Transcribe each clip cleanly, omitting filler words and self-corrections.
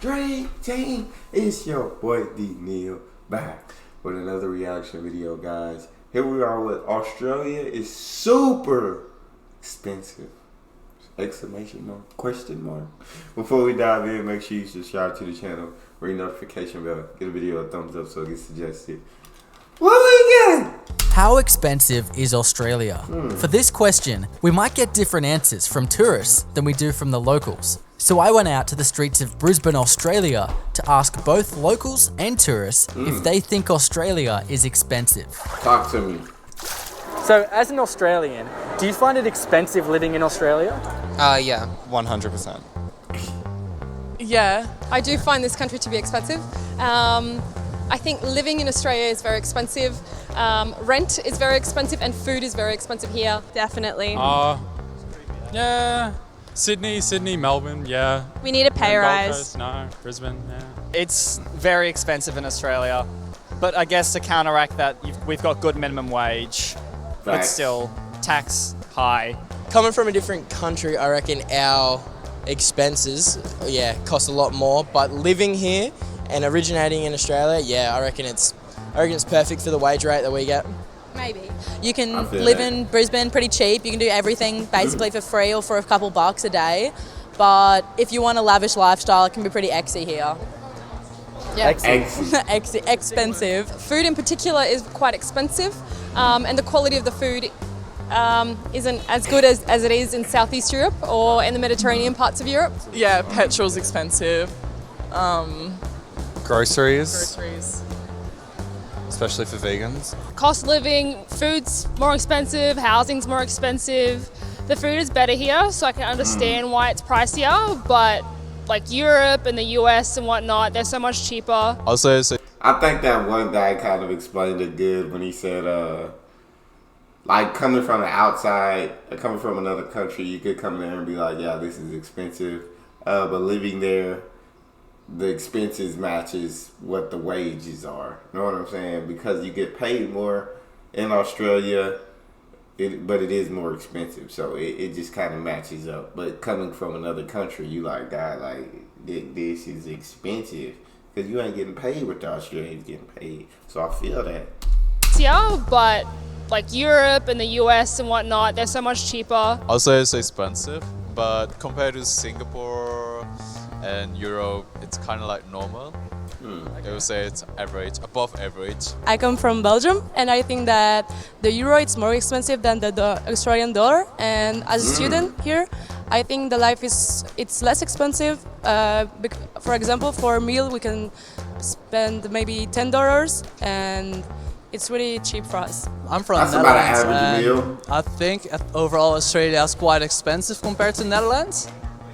Dream Team? It's your boy D Neal back with another reaction video, guys. Here we are with Australia is super expensive. Exclamation mark, question mark. Before we dive in, make sure you subscribe to the channel, ring the notification bell, give the video a thumbs up so it gets suggested. What we get? How expensive is Australia? For this question, we might get different answers from tourists than we do from the locals. So I went out to the streets of Brisbane, Australia to ask both locals and tourists if they think Australia is expensive. Talk to me. So, as an Australian, do you find it expensive living in Australia? Yeah, 100%. Yeah, I do find this country to be expensive. I think living in Australia is very expensive. Rent is very expensive and food is very expensive here. Definitely. Yeah. Sydney, Melbourne, yeah. We need a pay Gold rise. Coast, no, Brisbane, yeah. It's very expensive in Australia, but I guess to counteract that, we've got good minimum wage, but Facts. still tax high. Coming from a different country, I reckon our expenses, cost a lot more. But living here and originating in Australia, I reckon it's perfect for the wage rate that we get. Maybe. You can live in Brisbane pretty cheap. You can do everything basically for free or for a couple bucks a day. But if you want a lavish lifestyle, it can be pretty exy here. Yeah. Expensive. Food in particular is quite expensive, and the quality of the food isn't as good as it is in Southeast Europe or in the Mediterranean parts of Europe. Yeah, petrol's expensive. Groceries. Especially for vegans. Cost of living, food's more expensive, housing's more expensive. The food is better here, so I can understand why it's pricier, but like Europe and the US and whatnot, they're so much cheaper. Also, I think that one guy kind of explained it good when he said, like coming from the outside, coming from another country, you could come there and be like, yeah, this is expensive. But living there, the expenses matches what the wages are. You know what I'm saying? Because you get paid more in Australia, but it is more expensive. So it just kind of matches up. But coming from another country, you like, God, like, this is expensive. Because you ain't getting paid what the Australians getting paid. So I feel that. Yeah, but like Europe and the US and whatnot, they're so much cheaper. also it's expensive, but compared to Singapore and Europe, it's kind of like normal. I would say it's average, above average. I come from Belgium and I think that the euro is more expensive than the Australian dollar. And as a student here, I think the life it's less expensive. For example, for a meal we can spend maybe $10 and it's really cheap for us. I'm from That's about an Netherlands, average and meal. I think overall Australia is quite expensive compared to Netherlands.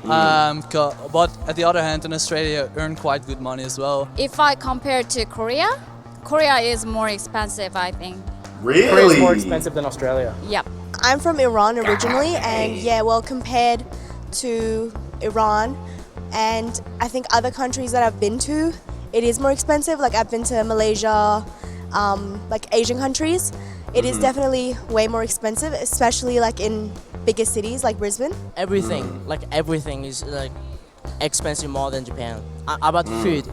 But at the other hand, in Australia, earn quite good money as well. If I compare to Korea, Korea is more expensive, I think. Really? Korea's more expensive than Australia. Yep. I'm from Iran originally, and compared to Iran and I think other countries that I've been to, it is more expensive. Like I've been to Malaysia, like Asian countries. It is definitely way more expensive, especially like in bigger cities like Brisbane. Everything is like expensive more than Japan. About food.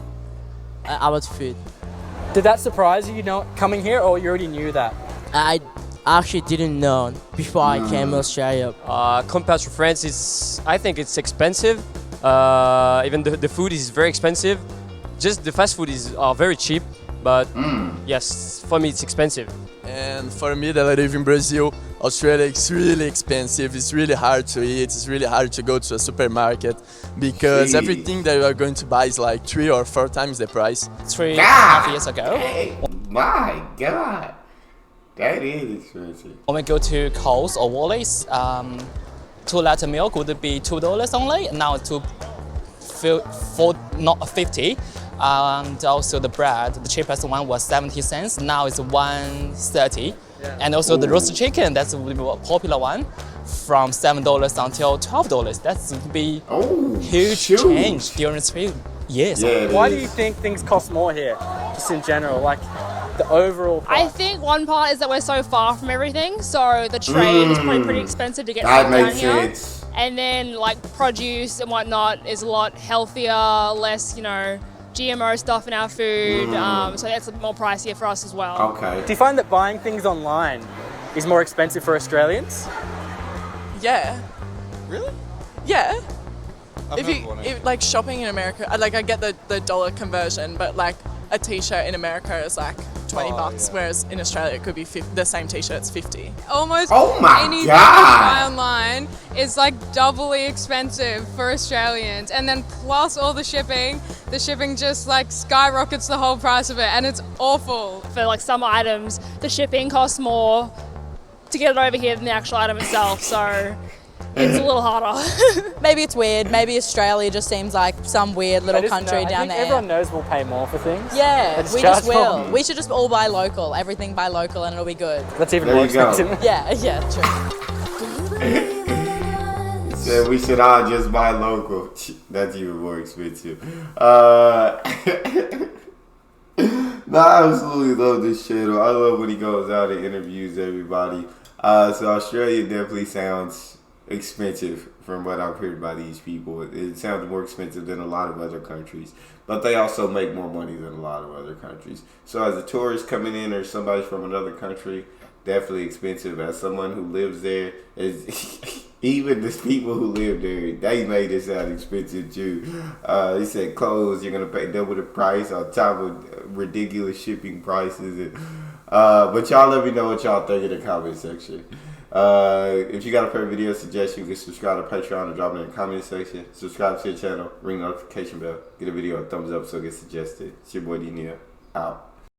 Did that surprise you, coming here, or you already knew that? I actually didn't know before I came to Australia. Compared to France, I think it's expensive. Even the food is very expensive. Just the fast food are very cheap, but yes, for me it's expensive. And for me that I live in Brazil, Australia is really expensive. It's really hard to eat. It's really hard to go to a supermarket because everything that you are going to buy is like 3 or 4 times the price. 3.5 years ago. Hey, my God. That is expensive. When we go to Coles or Wally's, 2-liter milk would be $2 only. Now it's not 50. And also the bread, the cheapest one was 70 cents. Now it's 1.30. And also the roasted chicken, that's a popular one, from $7 until $12. That's would be huge change during 3 years. Yeah, why do you think things cost more here, just in general? Like the overall price? I think one part is that we're so far from everything, so the train is probably pretty expensive to get That down makes here. sense. And then like produce and whatnot is a lot healthier, less, GMO stuff in our food. So that's more pricier for us as well. Okay. Do you find that buying things online is more expensive for Australians? Yeah. Really? Yeah. I've never worn it. Like shopping in America, I get the dollar conversion, but like a t-shirt in America is like $20, whereas in Australia it could be the same t-shirt's 50. Almost Oh my anything God. you buy online is like doubly expensive for Australians, and then plus all the shipping just like skyrockets the whole price of it, and it's awful. For like some items, the shipping costs more to get it over here than the actual item itself, so it's a little harder. Maybe it's weird. Maybe Australia just seems like some weird little country I down think there. everyone knows we'll pay more for things. Yeah, Let's we charge just will. more. We should just all buy local. Everything buy local and it'll be good. That's even There more you go. expensive. Yeah, true. Said we should all just buy local. That's even more expensive. No, I absolutely love this channel. I love when he goes out and interviews everybody. So Australia definitely sounds expensive from what I've heard by these people. It sounds more expensive than a lot of other countries, but they also make more money than a lot of other countries. So as a tourist coming in or somebody from another country, definitely expensive. As someone who lives there, even the people who live there, they made it sound expensive too. They said clothes, you're gonna pay double the price on top of ridiculous shipping prices. But y'all let me know what y'all think in the comment section. If you got a favorite video suggestion, you can subscribe to Patreon or drop it in the comment section. Subscribe to the channel, ring the notification bell, get a video a thumbs up so it gets suggested. It's your boy Neal, out.